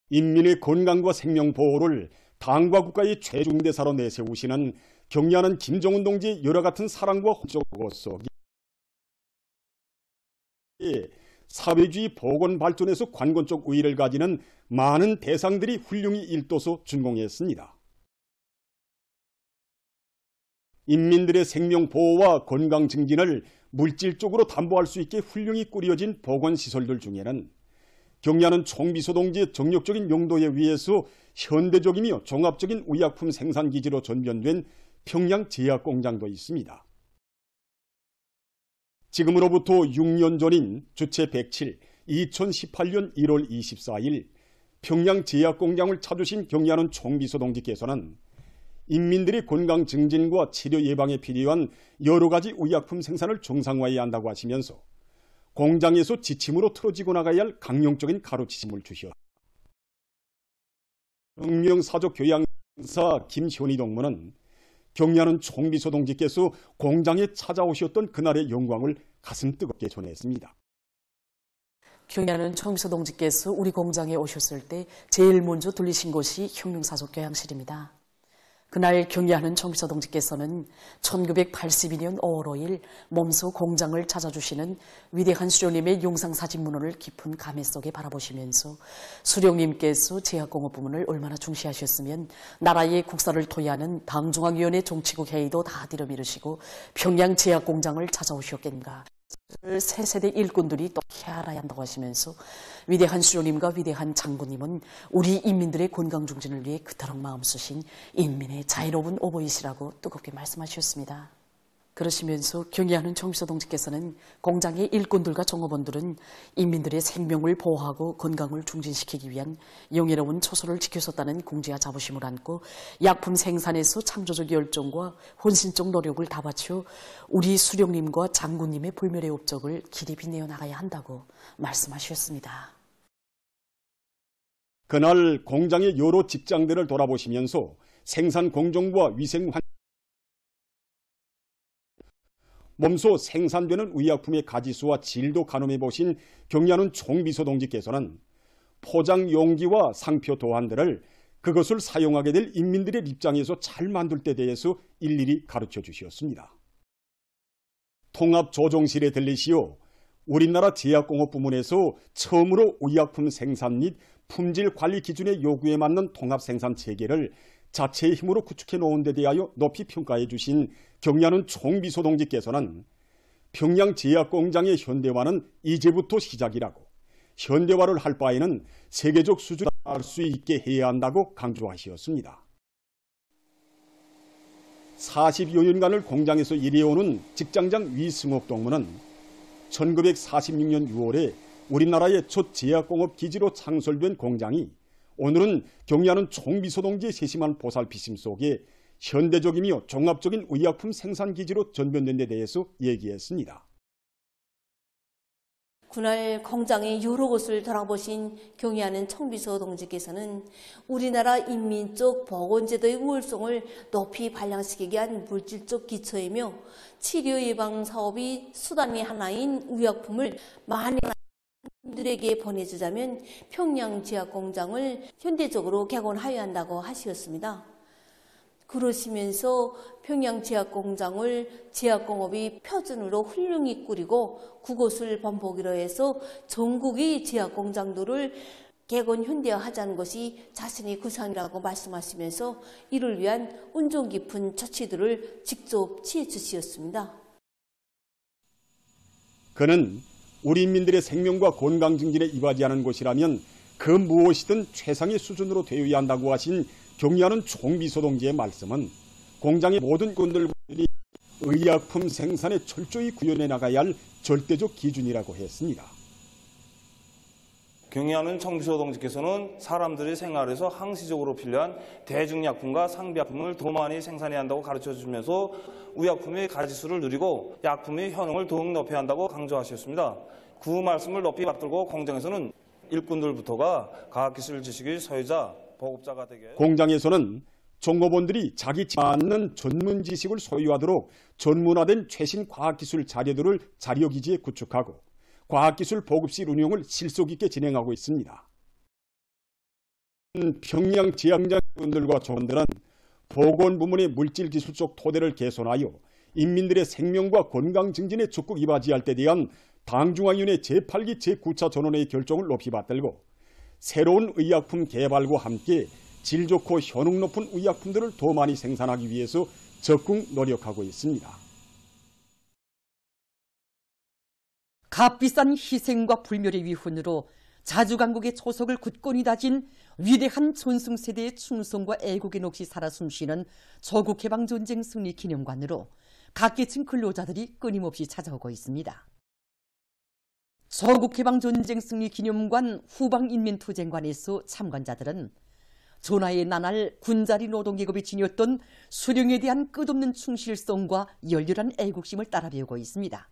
인민의 건강과 생명 보호를 당과 국가의 최중대사로 내세우시는 경리하는 김정은 동지의 여러 같은 사랑과 호소고 속에 사회주의 보건 발전에서 관건적 우위를 가지는 많은 대상들이 훌륭히 일도서 준공했습니다. 인민들의 생명 보호와 건강 증진을 물질적으로 담보할 수 있게 훌륭히 꾸려진 보건시설들 중에는 경리하는 총비서 동지의 정력적인 용도에 의해서 현대적이며 종합적인 의약품 생산기지로 전변된 평양제약공장도 있습니다. 지금으로부터 6년 전인 주체 107, 2018년 1월 24일 평양제약공장을 찾으신 경리하는 총비서 동지께서는 인민들의 건강 증진과 치료 예방에 필요한 여러 가지 의약품 생산을 정상화해야 한다고 하시면서 공장에서 지침으로 틀어지고 나가야 할 강령적인 가르치심을 주셨습니다. 혁명사적 교양사 김현희 동무는 경리하는 총비서 동지께서 공장에 찾아오셨던 그날의 영광을 가슴 뜨겁게 전했습니다. 경리하는 총비서 동지께서 우리 공장에 오셨을 때 제일 먼저 들리신 곳이 혁명사적 교양실입니다. 그날 경리하는 총비서 동지께서는 1982년 5월 5일 몸소 공장을 찾아주시는 위대한 수령님의 영상사진문헌을 깊은 감회 속에 바라보시면서 수령님께서 제약공업 부문을 얼마나 중시하셨으면 나라의 국사를 토의하는 당중앙위원회 정치국 회의도 다 들여미루시고 평양제약공장을 찾아오셨겠는가. 새 세대 일꾼들이 또 알아야 한다고 하시면서 위대한 수령님과 위대한 장군님은 우리 인민들의 건강 증진을 위해 그토록 마음 쓰신 인민의 자유로운 오보이시라고 뜨겁게 말씀하셨습니다. 그러시면서 경리하는 총비서 동지께서는 공장의 일꾼들과 종업원들은 인민들의 생명을 보호하고 건강을 증진시키기 위한 영예로운 초소를 지켰었다는 공지와 자부심을 안고 약품 생산에서 창조적 열정과 헌신적 노력을 다 바쳐 우리 수령님과 장군님의 불멸의 업적을 길이 빛내어 나가야 한다고 말씀하셨습니다. 그날 공장의 여러 직장들을 돌아보시면서 생산 공정과 위생 환경 몸소 생산되는 의약품의 가지수와 질도 가늠해 보신 경리하는 총비서 동지께서는 포장 용기와 상표 도안들을 그것을 사용하게 될 인민들의 입장에서 잘 만들 때 대해서 일일이 가르쳐 주셨습니다. 통합조정실에 들리시어 우리나라 제약공업 부문에서 처음으로 의약품 생산 및 품질 관리 기준의 요구에 맞는 통합생산 체계를 자체의 힘으로 구축해 놓은 데 대하여 높이 평가해 주신 경리하는 총비서 동지께서는 평양제약공장의 현대화는 이제부터 시작이라고 현대화를 할 바에는 세계적 수준을 할 수 있게 해야 한다고 강조하셨습니다. 40여 년간을 공장에서 일해오는 직장장 위승옥 동무는 1946년 6월에 우리나라의 첫 제약공업 기지로 창설된 공장이 오늘은 경리하는 총비서 동지의 세심한 보살피심 속에 현대적이며 종합적인 의약품 생산기지로 전변된 데 대해서 얘기했습니다. 그날 공장의 여러 곳을 돌아보신 경리하는 총비서 동지께서는 우리나라 인민적 보건제도의 우월성을 높이 발扬시키기 위한 물질적 기초이며 치료 예방 사업이 수단의 하나인 의약품을 많은 들에게 보내주자면 평양제약공장을 현대적으로 개건하여야 한다고 하셨습니다. 그러시면서 평양제약공장을 제약공업의 표준으로 훌륭히 꾸리고 그곳을 번복으로 해서 전국의 제약공장들을 개건 현대화하자는 것이 자신의 구상이라고 말씀하시면서 이를 위한 은종 깊은 조치들을 직접 취해 주시었습니다. 그는 우리 인민들의 생명과 건강 증진에 이바지하는 곳이라면 그 무엇이든 최상의 수준으로 되어야 한다고 하신 경리하는 총비서 동지의 말씀은 공장의 모든 군들이 의약품 생산에 철저히 구현해 나가야 할 절대적 기준이라고 했습니다. 경리하는 총비서 동지께서는 사람들의 생활에서 항시적으로 필요한 대중약품과 상비약품을 더 많이 생산해야 한다고 가르쳐주면서 의약품의 가지수를 늘리고 약품의 효능을 더욱 높여야 한다고 강조하셨습니다. 그 말씀을 높이 받들고 공장에서는 일꾼들부터가 과학기술 지식의 소유자, 보급자가 되게 공장에서는 종업원들이 자기 맞는 전문 지식을 소유하도록 전문화된 최신 과학기술 자료들을 자료기지에 구축하고 과학기술 보급실 운용을 실속 있게 진행하고 있습니다. 평양 지향장군들과 조원들은 보건부문의 물질기술적 토대를 개선하여 인민들의 생명과 건강 증진에 적극 이바지할 때 대한 당중앙위원회 제8기 제9차 전원회의 결정을 높이 받들고 새로운 의약품 개발과 함께 질 좋고 효능 높은 의약품들을 더 많이 생산하기 위해서 적극 노력하고 있습니다. 값비싼 희생과 불멸의 위훈으로 자주강국의 초석을 굳건히 다진 위대한 전승세대의 충성과 애국의 넋이 살아 숨쉬는 조국해방전쟁 승리 기념관으로 각계층 근로자들이 끊임없이 찾아오고 있습니다. 조국해방전쟁 승리 기념관 후방인민투쟁관에서 참관자들은 전하의 나날 군자리 노동계급이 지녔던 수령에 대한 끝없는 충실성과 열렬한 애국심을 따라 배우고 있습니다.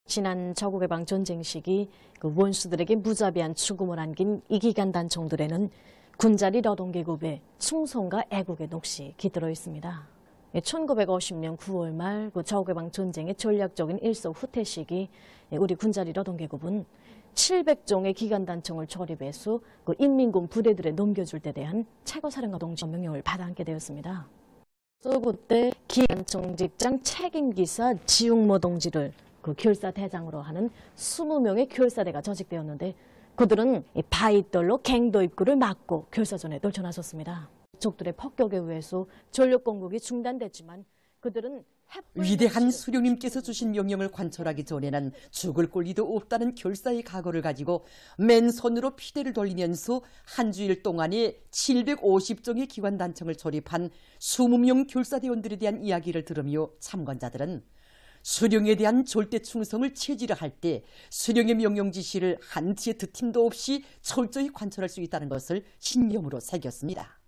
지난 조국해방 전쟁 시기 원수들에게 무자비한 죽음을 안긴 이 기간 단총들에는 군자리 노동계급의 충성과 애국의 넋이 깃들어 있습니다. 1950년 9월 말 조국해방 전쟁의 전략적인 일서 후퇴 시기 우리 군자리 노동계급은 700종의 기간단총을 조립해서 인민군 부대들에 넘겨줄 때 대한 최고사령관 동지 명령을 받아안게 되었습니다. 그때 기간총 직장 책임기사 지웅모 동지를 결사대장으로 하는 20명의 결사대가 조직되었는데 그들은 바위돌로 갱도 입구를 막고 결사전에 떨쳐나섰습니다. 적들의 폭격에 의해서 전력 공급이 중단됐지만 그들은 위대한 수령님께서 주신 명령을 관철하기 전에는 죽을 권리도 없다는 결사의 각오를 가지고 맨손으로 피대를 돌리면서 한 주일 동안에 750종의 기관단총을 조립한 20명 결사대원들에 대한 이야기를 들으며 참관자들은 수령에 대한 절대 충성을 체질을 할 때 수령의 명령 지시를 한치의 드팀도 없이 철저히 관철할 수 있다는 것을 신념으로 새겼습니다.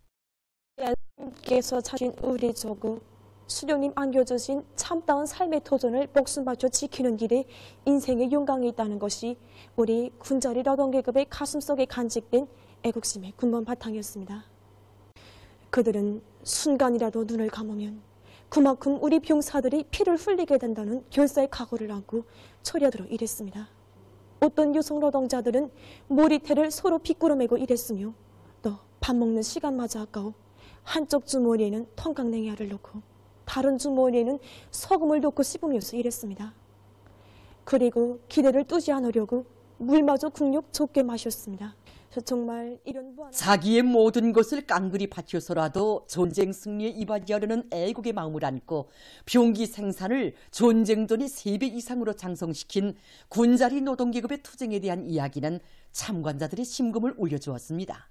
하나님께서 자신 우리 조국, 수령님 안겨주신 참다운 삶의 도전을 목숨 바쳐 지키는 길에 인생의 영광이 있다는 것이 우리 군자리 노동계급의 가슴속에 간직된 애국심의 근본 바탕이었습니다. 그들은 순간이라도 눈을 감으면 그만큼 우리 병사들이 피를 흘리게 된다는 결사의 각오를 안고 초려들어 일했습니다. 어떤 여성 노동자들은 머리태를 서로 빗구르매고 일했으며 또 밥 먹는 시간마저 아까워 한쪽 주머니에는 통강냉이알을 넣고 다른 주머니에는 소금을 넣고 씹으면서 일했습니다. 그리고 기대를 뜨지 않으려고 물마저 국력 적게 마셨습니다. 정말 이런 자기의 모든 것을 깡그리 바쳐서라도 전쟁 승리에 이바지하려는 애국의 마음을 안고 병기 생산을 전쟁전의 3배 이상으로 장성시킨 군자리 노동계급의 투쟁에 대한 이야기는 참관자들의 심금을 울려주었습니다.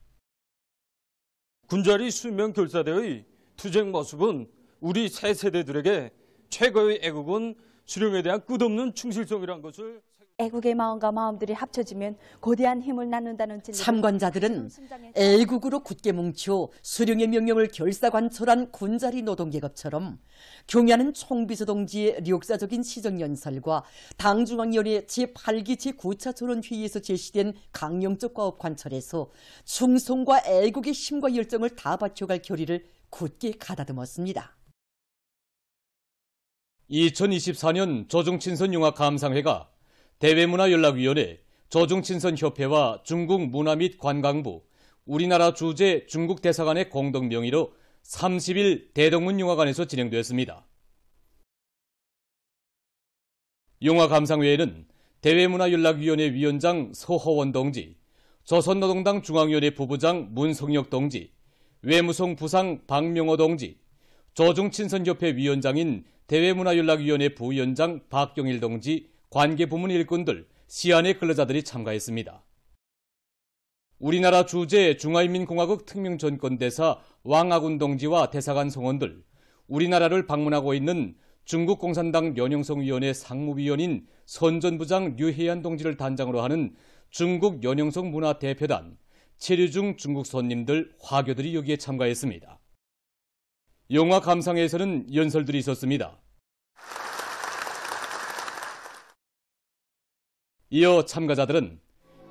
군자리 수명 결사대의 투쟁 모습은 우리 새 세대들에게 최고의 애국은 수령에 대한 끝없는 충실성이라는 것을 애국의 마음과 마음들이 합쳐지면 거대한 힘을 낳는다는 진리. 참관자들은 애국으로 굳게 뭉쳐 수령의 명령을 결사관철한 군자리 노동계급처럼 경야는 총비서 동지의 역사적인 시정연설과 당중앙위원회 제8기 제9차 전원회의에서 제시된 강령적 과업관철에서 충성과 애국의 힘과 열정을 다 바쳐갈 결의를 굳게 가다듬었습니다. 2024년 조중친선융합감상회가 대외문화연락위원회, 조중친선협회와 중국 문화 및 관광부, 우리나라 주재 중국 대사관의 공동 명의로 30일 대동문영화관에서 진행되었습니다. 영화감상회에는 대외문화연락위원회 위원장 서허원 동지, 조선노동당 중앙위원회 부부장 문성혁 동지, 외무성 부상 박명호 동지, 조중친선협회 위원장인 대외문화연락위원회 부위원장 박경일 동지, 관계부문 일꾼들, 시안의 근로자들이 참가했습니다. 우리나라 주재 중화인민공화국 특명전권대사 왕아군 동지와 대사관 성원들, 우리나라를 방문하고 있는 중국 공산당 연영성위원회 상무위원인 선전부장 류혜안 동지를 단장으로 하는 중국 연영성 문화대표단, 체류 중 중국 손님들, 화교들이 여기에 참가했습니다. 영화 감상회에서는 연설들이 있었습니다. 이어 참가자들은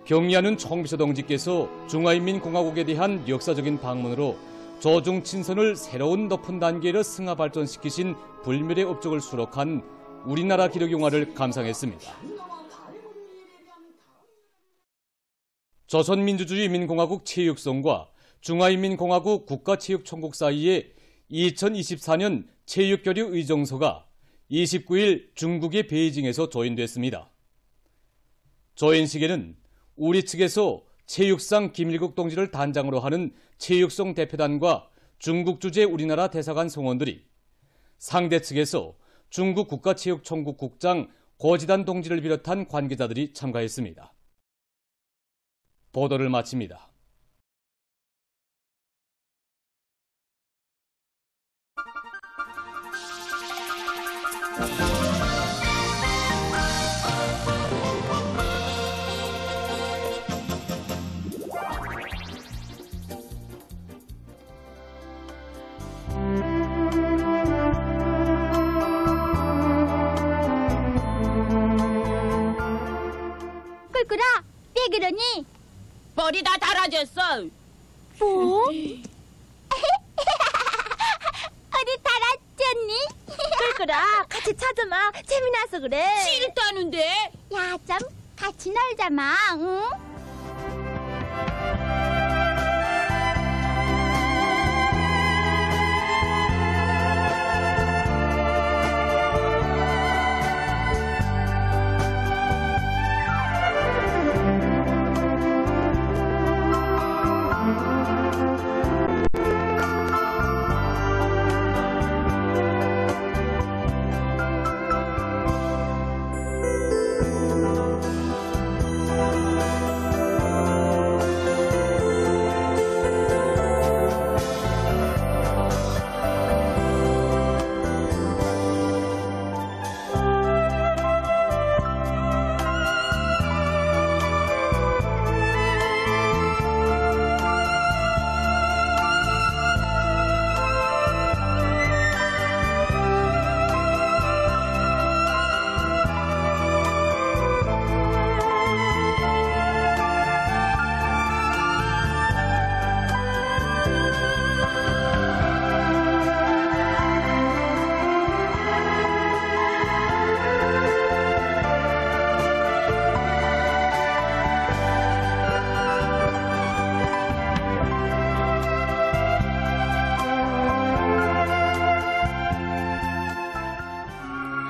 경의하는 총비서 동지께서 중화인민공화국에 대한 역사적인 방문으로 조중친선을 새로운 높은 단계로 승화 발전시키신 불멸의 업적을 수록한 우리나라 기록 영화를 감상했습니다. 조선민주주의인민공화국 체육성과 중화인민공화국 국가체육총국 사이에 2024년 체육교류 의정서가 29일 중국의 베이징에서 조인됐습니다. 조인식에는 우리 측에서 체육상 김일국 동지를 단장으로 하는 체육성 대표단과 중국 주재 우리나라 대사관 성원들이, 상대 측에서 중국 국가체육총국 국장 고지단 동지를 비롯한 관계자들이 참가했습니다. 보도를 마칩니다. 꿀꿀아, 왜 그러니? 머리 다 달아졌어. 뭐? 어디 달았겠니? 꿀꿀아, 같이 찾아마. 재미나서 그래. 싫다는데. 야, 좀 같이 놀자마, 응?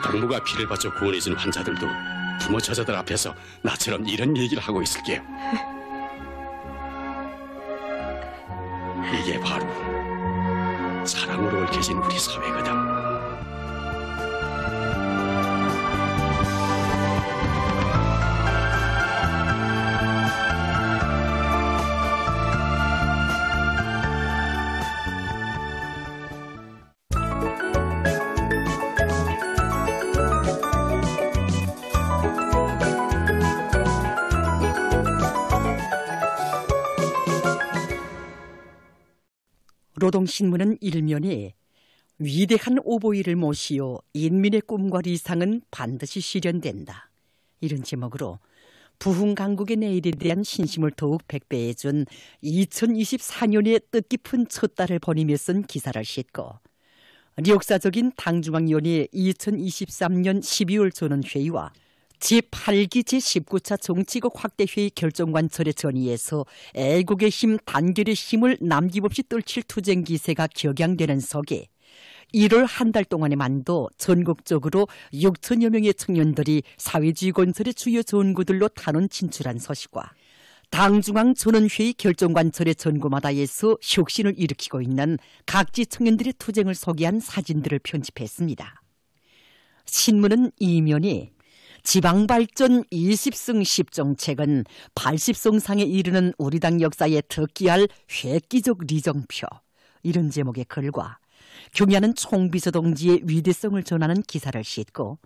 당부가 피를 바쳐 구원해준 환자들도 부모 처자들 앞에서 나처럼 이런 얘기를 하고 있을게요. 이게 바로 사랑으로 얽혀진 우리 사회거든. 노동신문은 일면에 위대한 오보이를 모시어 인민의 꿈과 리상은 반드시 실현된다, 이런 제목으로 부흥강국의 내일에 대한 신심을 더욱 백배해준 2024년의 뜻깊은 첫 달을 보내며 쓴 기사를 싣고 역사적인 당중앙위원회 2023년 12월 전원회의와 제8기 제19차 정치국 확대회의 결정관철의 전의에서 애국의 힘, 단결의 힘을 남김없이 떨칠 투쟁 기세가 격양되는 속에 1월 한 달 동안에만도 전국적으로 6천여 명의 청년들이 사회주의 건설의 주요 전구들로 탄원 진출한 소식과 당중앙 전원회의 결정관철의 전구마다에서 혁신을 일으키고 있는 각지 청년들의 투쟁을 소개한 사진들을 편집했습니다. 신문은 이면에 지방발전 20승 10정책은 80성상에 이르는 우리 당 역사에 특기할 획기적 리정표, 이런 제목의 글과 경야는 총비서 동지의 위대성을 전하는 기사를 싣고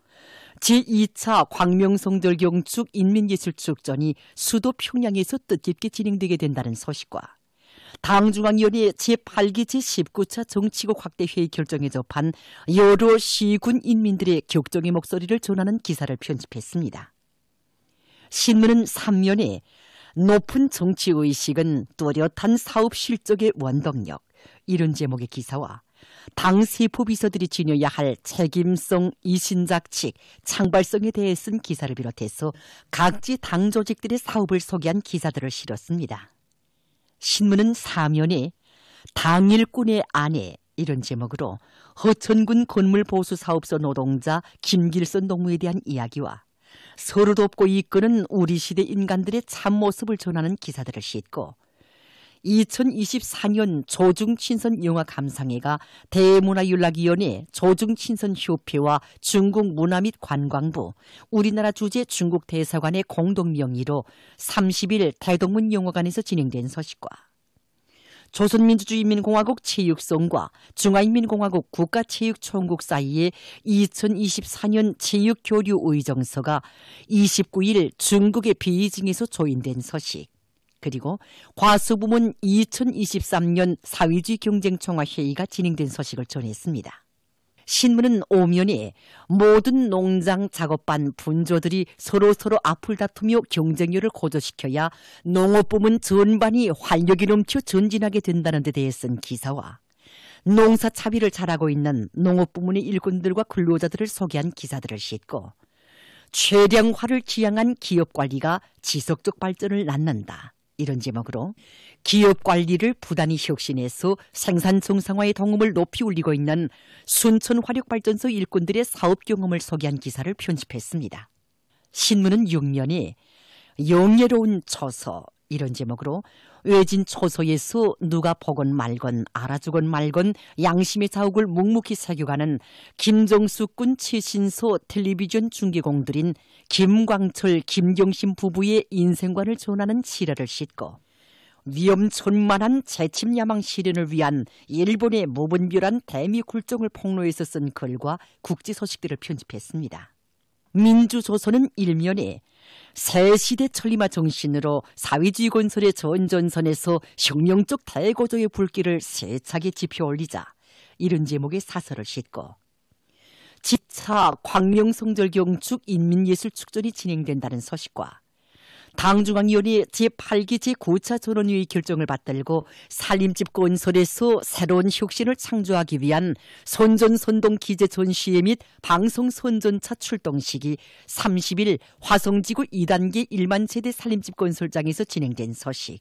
제2차 광명성절 경축 인민예술축전이 수도 평양에서 뜻깊게 진행되게 된다는 소식과 당중앙위원회 제8기 제19차 정치국 확대회의 결정에 접한 여러 시군 인민들의 격정의 목소리를 전하는 기사를 편집했습니다. 신문은 3면에 높은 정치의식은 뚜렷한 사업 실적의 원동력, 이런 제목의 기사와 당 세포 비서들이 지녀야 할 책임성, 이신작칙, 창발성에 대해 쓴 기사를 비롯해서 각지 당 조직들의 사업을 소개한 기사들을 실었습니다. 신문은 사면에 당일꾼의 아내 이런 제목으로 허천군 건물보수사업소 노동자 김길선 농무에 대한 이야기와 서로 돕고 이끄는 우리 시대 인간들의 참모습을 전하는 기사들을 싣고 2024년 조중친선 영화 감상회가 대문화윤락위원회 조중친선협회와 중국 문화 및 관광부, 우리나라 주재 중국 대사관의 공동 명의로 30일 대동문 영화관에서 진행된 소식과 조선민주주의인민공화국 체육성과 중화인민공화국 국가체육총국 사이의 2024년 체육교류 의정서가 29일 중국의 베이징에서 조인된 소식, 그리고 과수부문 2023년 사회주의 경쟁총화 회의가 진행된 소식을 전했습니다. 신문은 오면에 모든 농장 작업반 분조들이 서로 앞을 다투며 경쟁률을 고조시켜야 농업부문 전반이 활력이 넘쳐 전진하게 된다는 데 대해 쓴 기사와 농사 차비를 잘하고 있는 농업부문의 일꾼들과 근로자들을 소개한 기사들을 싣고 최량화를 지향한 기업관리가 지속적 발전을 낳는다, 이런 제목으로 기업 관리를 부단히 혁신해서 생산 정상화의 동음을 높이 올리고 있는 순천화력발전소 일꾼들의 사업 경험을 소개한 기사를 편집했습니다. 신문은 6년에 영예로운 초서 이런 제목으로 외진 초소에서 누가 보건 말건 알아주건 말건 양심의 자욱을 묵묵히 새겨가는 김정숙군 최신소 텔레비전 중계공들인 김광철, 김경심 부부의 인생관을 전하는 시라를 싣고 위험천만한 재침야망 실현을 위한 일본의 무분별한 대미 굴종을 폭로해서 쓴 글과 국지 소식들을 편집했습니다. 민주조선은 일면에 새 시대 천리마 정신으로 사회주의 건설의 전전선에서 혁명적 대고조의 불길을 세차게 지펴 올리자, 이런 제목의 사설을 싣고 집차 광명성절 경축 인민예술축전이 진행된다는 소식과 당중앙위원회 제8기 제9차 전원회의 결정을 받들고 살림집 건설에서 새로운 혁신을 창조하기 위한 선전선동 기재 전시회 및 방송 선전차 출동식이 30일 화성지구 2단계 1만 세대 살림집 건설장에서 진행된 소식,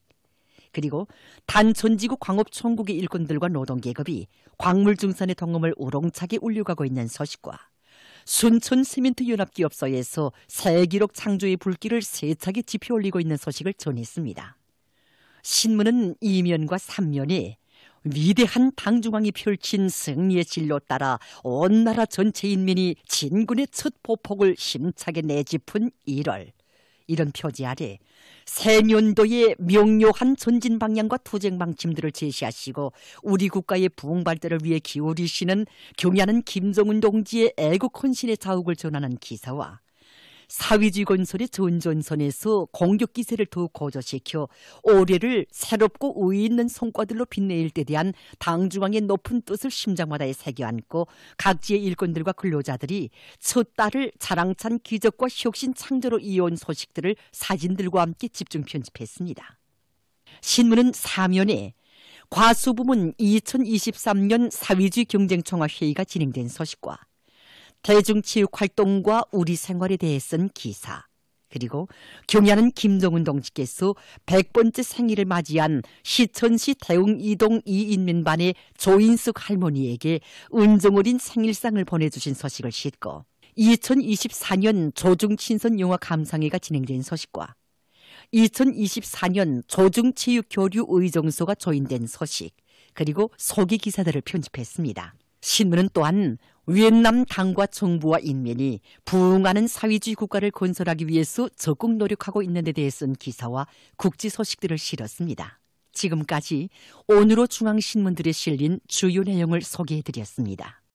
그리고 단천지구 광업총국의 일꾼들과 노동계급이 광물중산의 동음을 우렁차게 울려가고 있는 소식과 순천시멘트연합기업소에서 새 기록 창조의 불길을 세차게 지펴 올리고 있는 소식을 전했습니다. 신문은 2면과 3면에 위대한 당중앙이 펼친 승리의 진로 따라 온 나라 전체 인민이 진군의 첫 보폭을 힘차게 내짚은 1월, 이런 표지 아래 새 년도의 명료한 전진 방향과 투쟁 방침들을 제시하시고 우리 국가의 부흥 발달을 위해 기울이시는 경야는 김정은 동지의 애국 헌신의 자욱을 전하는 기사와 사회주의 건설의 전전선에서 공격 기세를 더욱 고조시켜 올해를 새롭고 의의 있는 성과들로 빛내일 때 대한 당중앙의 높은 뜻을 심장마다에 새겨안고 각지의 일꾼들과 근로자들이 첫 달을 자랑찬 기적과 혁신 창조로 이어온 소식들을 사진들과 함께 집중 편집했습니다. 신문은 사면에 과수부문 2023년 사회주의 경쟁총화 회의가 진행된 소식과 대중체육활동과 우리 생활에 대해 쓴 기사, 그리고 경야는 김정은 동지께서 100번째 생일을 맞이한 시천시 대웅이동 이인민반의 조인숙 할머니에게 은정어린 생일상을 보내주신 소식을 싣고 2024년 조중친선 영화 감상회가 진행된 소식과 2024년 조중체육교류 의정소가 조인된 소식, 그리고 소개 기사들을 편집했습니다. 신문은 또한 위엔남 당과 정부와 인민이 부흥하는 사회주의 국가를 건설하기 위해서 적극 노력하고 있는 데 대해 쓴 기사와 국지 소식들을 실었습니다. 지금까지 오늘호 중앙신문들에 실린 주요 내용을 소개해드렸습니다.